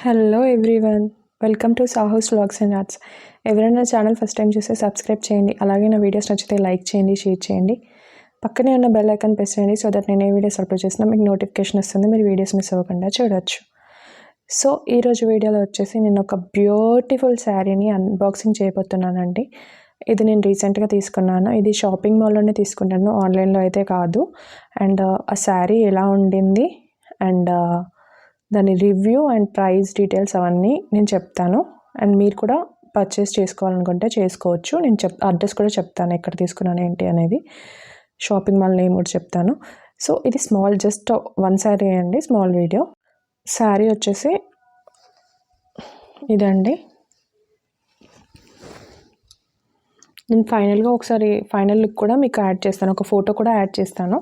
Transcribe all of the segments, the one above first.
Hello everyone, welcome to sahuvlogs.arts. ఎవరైనా channel first time చూస్తే subscribe చేయండి. అలాగే నా వీడియోస్ నచ్చితే లైక్ చేయండి, షేర్ చేయండి. పక్కనే ఉన్న బెల్ ఐకాన్ ప్రెస్ చేయండి సో దట్ నేను ఏ వీడియోస్ అప్లోడ్ చేసినా మీకు నోటిఫికేషన్ వస్తుంది. మీరు వీడియోస్ మిస్ అవ్వకుండా చూడొచ్చు. సో ఈరోజు వీడియోలో వచ్చేసి నేను ఒక బ్యూటిఫుల్ శారీని అన్బాక్సింగ్ చేయబోతున్నానండి. ఇది నేను రీసెంట్గా తీసుకున్నాను. ఇది షాపింగ్ మాల్లోనే తీసుకున్నాను, ఆన్లైన్లో అయితే కాదు. అండ్ ఆ శారీ ఎలా ఉండింది అండ్ దాని రివ్యూ అండ్ ప్రైస్ డీటెయిల్స్ అవన్నీ నేను చెప్తాను. అండ్ మీరు కూడా పర్చేస్ చేసుకోవాలనుకుంటే చేసుకోవచ్చు. నేను అడ్రస్ కూడా చెప్తాను, ఎక్కడ తీసుకున్నాను ఏంటి అనేది. షాపింగ్ మాల్ నేమ్ కూడా చెప్తాను. సో ఇది స్మాల్, జస్ట్ వన్ శారీ అండి, స్మాల్ వీడియో. శారీ వచ్చేసి ఇదండి. నేను ఫైనల్గా ఒకసారి ఫైనల్ లుక్ కూడా మీకు యాడ్ చేస్తాను, ఒక ఫోటో కూడా యాడ్ చేస్తాను.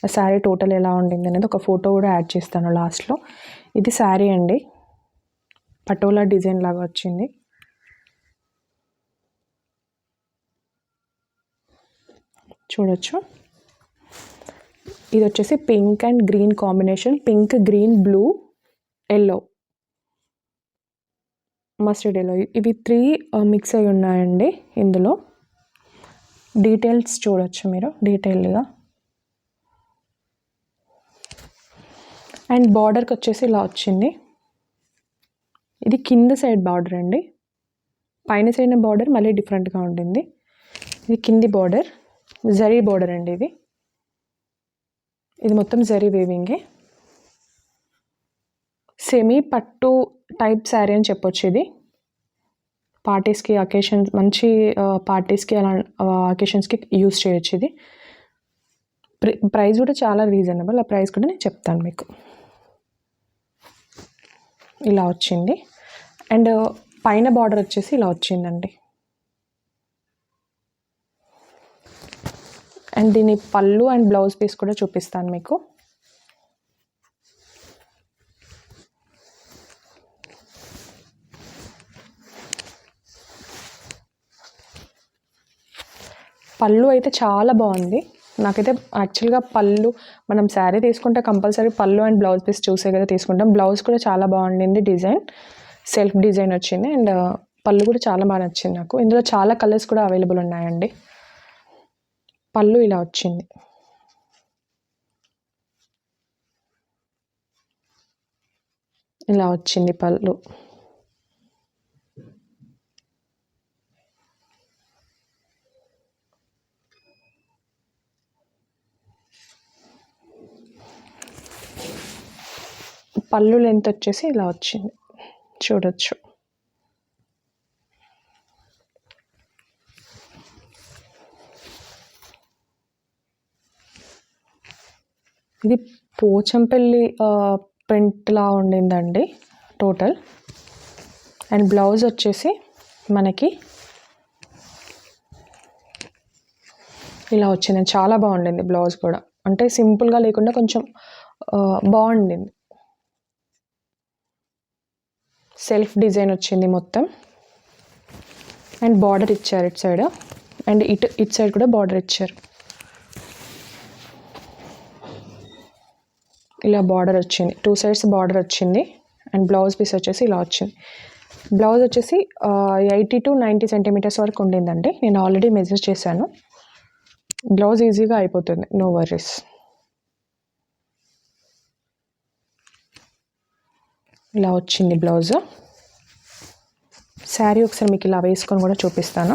ఆ శారీ టోటల్ ఎలా ఉండింది అనేది ఒక ఫోటో కూడా యాడ్ చేస్తాను లాస్ట్లో. ఇది శారీ అండి, పటోలా డిజైన్ లాగా వచ్చింది. చూడొచ్చు. ఇది వచ్చేసి pink and green combination, pink, green, blue, yellow, mustard yellow, ఇవి 3 మిక్స్ అయి ఉన్నాయండి. ఇందులో డీటెయిల్స్ చూడొచ్చు మీరు డీటెయిల్గా. అండ్ బార్డర్కి వచ్చేసి ఇలా వచ్చింది. ఇది కింద సైడ్ బార్డర్ అండి, పైన సైడ్ బార్డర్ మళ్ళీ డిఫరెంట్గా ఉంటుంది. ఇది కింది బార్డర్, జరీ బార్డర్ అండి. ఇది మొత్తం జరీ వేవింగే. సెమీ పట్టు టైప్ శారీ అని చెప్పొచ్చు. ఇది పార్టీస్కి, అకేషన్స్, మంచి పార్టీస్కి అలా అకేషన్స్కి యూజ్ చేయొచ్చు. ఇది ప్రైస్ కూడా చాలా రీజనబుల్. ఆ ప్రైస్ కూడా నేను చెప్తాను మీకు. ఇలా వచ్చింది. అండ్ పైన బార్డర్ వచ్చేసి ఇలా వచ్చిందండి. అండ్ దీని పళ్ళు అండ్ బ్లౌజ్ పీస్ కూడా చూపిస్తాను మీకు. పళ్ళు అయితే చాలా బాగుంది. నాకైతే యాక్చువల్గా పళ్ళు, మనం శారీ తీసుకుంటే కంపల్సరీ పళ్ళు అండ్ బ్లౌజ్ పీస్ చూసే కదా తీసుకుంటాం. బ్లౌజ్ కూడా చాలా బాగుండింది, డిజైన్ సెల్ఫ్ డిజైన్ వచ్చింది. అండ్ పళ్ళు కూడా చాలా బాగా నచ్చింది నాకు. ఇందులో చాలా కలర్స్ కూడా అవైలబుల్ ఉన్నాయండి. పళ్ళు ఇలా వచ్చింది. ఇలా వచ్చింది పళ్ళు. పళ్ళు లెంత్ వచ్చేసి ఇలా వచ్చింది, చూడొచ్చు. ఇది పోచంపల్లి ప్రింట్లా ఉండిందండి టోటల్. అండ్ బ్లౌజ్ వచ్చేసి మనకి ఇలా వచ్చింది. చాలా బాగుండింది బ్లౌజ్ కూడా, అంటే సింపుల్గా లేకుండా కొంచెం బాగుండింది. సెల్ఫ్ డిజైన్ వచ్చింది మొత్తం. అండ్ బార్డర్ ఇచ్చారు ఇటు సైడ్, అండ్ ఇటు సైడ్ కూడా బార్డర్ ఇచ్చారు. ఇలా బార్డర్ వచ్చింది, 2 సైడ్స్ బార్డర్ వచ్చింది. అండ్ బ్లౌజ్ పీస్ వచ్చేసి ఇలా వచ్చింది. బ్లౌజ్ వచ్చేసి 80 to 90 సెంటీమీటర్స్ వరకు ఉండిందండి. నేను ఆల్రెడీ మెజర్ చేశాను. బ్లౌజ్ ఈజీగా అయిపోతుంది, నో వరీస్. ఇలా వచ్చింది బ్లౌజ్. శారీ ఒకసారి మీకు ఇలా వేసుకొని కూడా చూపిస్తాను.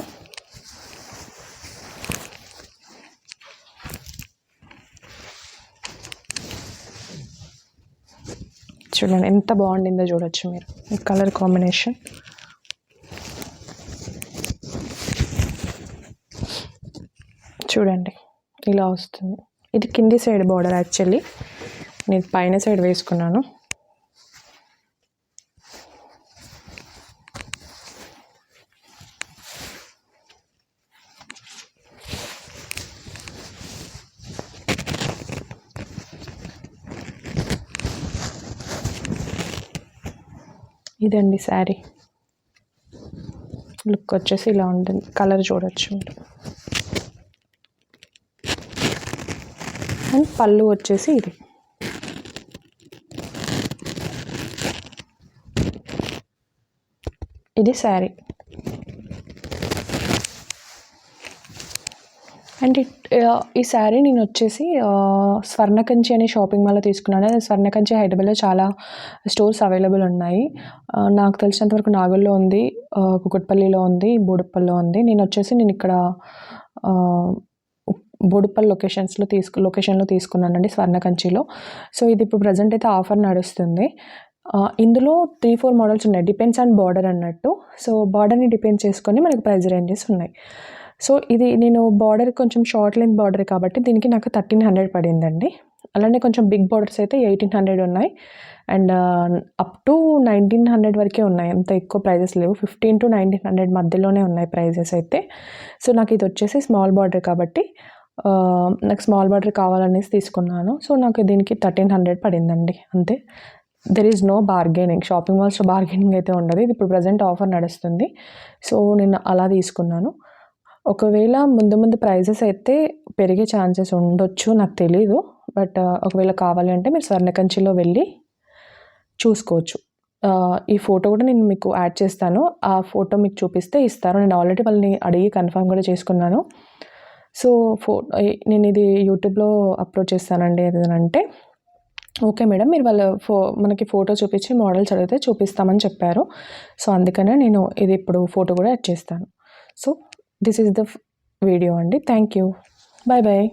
చూడండి ఎంత బాగుండిందో, చూడొచ్చు మీరు. ఈ కలర్ కాంబినేషన్ చూడండి, ఇలా వస్తుంది. ఇది కింది సైడ్ బార్డర్, యాక్చువల్లీ నేను పైన సైడ్ వేసుకున్నాను. ఇదండి శారీ లుక్ వచ్చేసి ఇలా ఉంటుంది. కలర్ చూడొచ్చు మీరు. అండ్ పళ్ళు వచ్చేసి ఇది. ఇది శారీ. అండ్ ఈ శారీ నేను వచ్చేసి స్వర్ణకంచి అనే షాపింగ్ మాల్లో తీసుకున్నాను. స్వర్ణకంచి హైదరాబాద్లో చాలా స్టోర్స్ అవైలబుల్ ఉన్నాయి. నాకు తెలిసినంతవరకు నాగోల్లో ఉంది, కుకట్పల్లిలో ఉంది, బోడుప్పల్లో ఉంది. నేను ఇక్కడ బోడుప్పల్ లొకేషన్లో తీసుకున్నానండి, స్వర్ణకంచిలో. సో ఇది ఇప్పుడు ప్రజెంట్ అయితే ఆఫర్ నడుస్తుంది. ఇందులో 3-4 మోడల్స్ ఉన్నాయి. డిపెండ్స్ ఆన్ బార్డర్ అన్నట్టు. సో బార్డర్ని డిపెండ్ చేసుకొని మనకి ప్రైస్ రేంజెస్ ఉన్నాయి. సో ఇది నేను బార్డర్ కొంచెం షార్ట్ లెంత్ బార్డర్ కాబట్టి దీనికి నాకు 1300 పడిందండి. అలానే కొంచెం బిగ్ బార్డర్స్ అయితే 1800 ఉన్నాయి. అండ్ అప్ టు 1900 వరకే ఉన్నాయి. అంత ఎక్కువ ప్రైజెస్ లేవు. 15 to 1900 మధ్యలోనే ఉన్నాయి ప్రైజెస్ అయితే. సో నాకు ఇది వచ్చేసి స్మాల్ బార్డర్ కాబట్టి నాకు స్మాల్ బార్డర్ కావాలనేసి తీసుకున్నాను. సో నాకు దీనికి 1300 పడిందండి, అంతే. There is no bargaining. Shopping మాల్స్లో బార్గెనింగ్ అయితే ఉండదు. ఇది ఇప్పుడు ప్రజెంట్ ఆఫర్ నడుస్తుంది. సో నేను అలా తీసుకున్నాను. ఒకవేళ ముందు ప్రైజెస్ అయితే పెరిగే ఛాన్సెస్ ఉండొచ్చు, నాకు తెలీదు. బట్ ఒకవేళ కావాలి అంటే మీరు స్వర్ణకంచిలో వెళ్ళి చూసుకోవచ్చు. ఈ ఫోటో కూడా నేను మీకు యాడ్ చేస్తాను. ఆ ఫోటో మీకు చూపిస్తే ఇస్తారు. నేను ఆల్రెడీ వాళ్ళని అడిగి కన్ఫర్మ్ కూడా చేసుకున్నాను. సో నేను ఇది యూట్యూబ్లో అప్లోడ్ చేస్తానండి. ఏదంటే ఓకే మేడం, మీరు మనకి ఫోటో చూపించి మోడల్స్ అడిగితే చూపిస్తామని చెప్పారు. సో అందుకనే నేను ఇది ఇప్పుడు ఫోటో కూడా యాడ్ చేస్తాను. So this is the video అండి. Thank you. Bye bye.